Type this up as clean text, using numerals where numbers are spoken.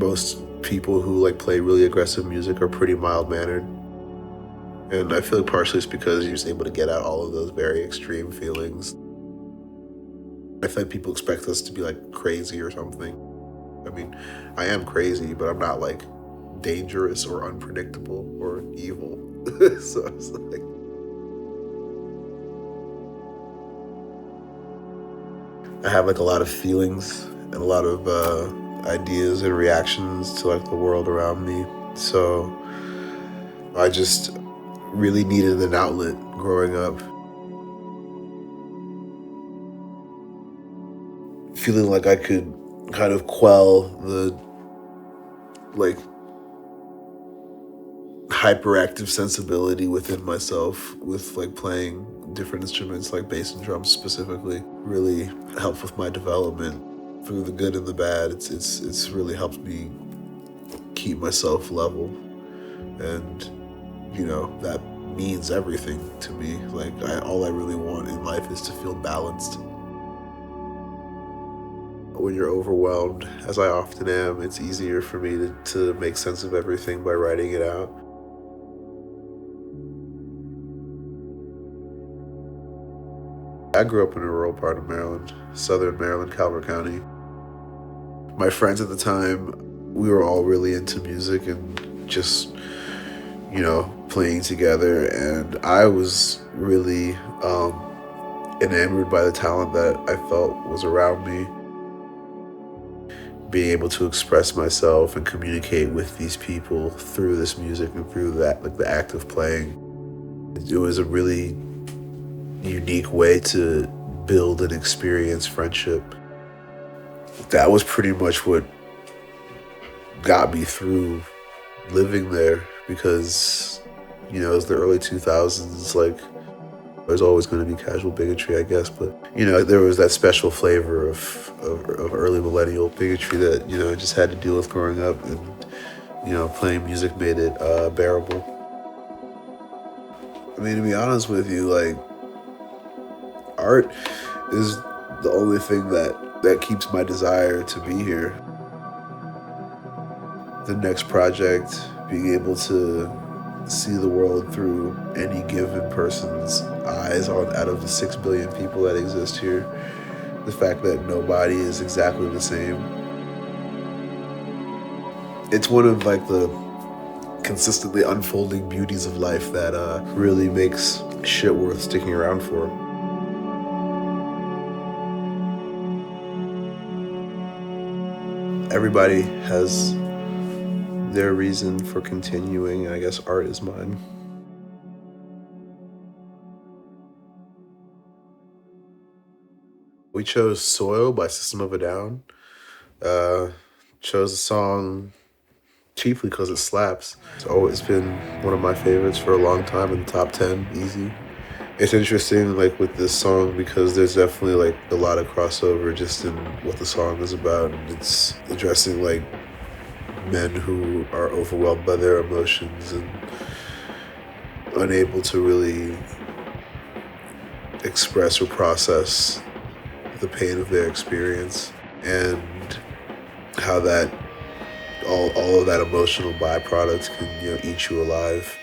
most people who like play really aggressive music are pretty mild-mannered. And I feel like partially it's because you're just able to get out all of those very extreme feelings. I feel like people expect us to be like crazy or something. I mean, I am crazy, but I'm not like dangerous or unpredictable or evil. So it's like, I have like a lot of feelings and a lot of ideas and reactions to like the world around me. So I just really needed an outlet growing up. Feeling like I could kind of quell the like hyperactive sensibility within myself with like playing different instruments like bass and drums specifically really helped with my development through the good and the bad. It's really helped me keep myself level, and that means everything to me. Like all I really want in life is to feel balanced. When you're overwhelmed, as I often am, it's easier for me to make sense of everything by writing it out. I grew up in a rural part of Maryland, southern Maryland, Calvert County. My friends at the time, we were all really into music and just, playing together. And I was really enamored by the talent that I felt was around me. Being able to express myself and communicate with these people through this music and through that, like the act of playing. It was a really unique way to build and experience friendship. That was pretty much what got me through living there, because it was the early 2000s. Like, there's always going to be casual bigotry, I guess, but there was that special flavor of early millennial bigotry that I just had to deal with growing up, and playing music made it bearable. I mean, to be honest with you, like, art is the only thing that keeps my desire to be here. The next project, being able to see the world through any given person's eyes out of the 6 billion people that exist here. The fact that nobody is exactly the same. It's one of like the consistently unfolding beauties of life that really makes shit worth sticking around for. Everybody has their reason for continuing, and I guess art is mine. We chose Soil by System of a Down. Chose the song chiefly because it slaps. It's always been one of my favorites for a long time, in the top 10, easy. It's interesting, like, with this song, because there's definitely like a lot of crossover just in what the song is about. And it's addressing like men who are overwhelmed by their emotions and unable to really express or process the pain of their experience, and how that all of that emotional byproduct can eat you alive.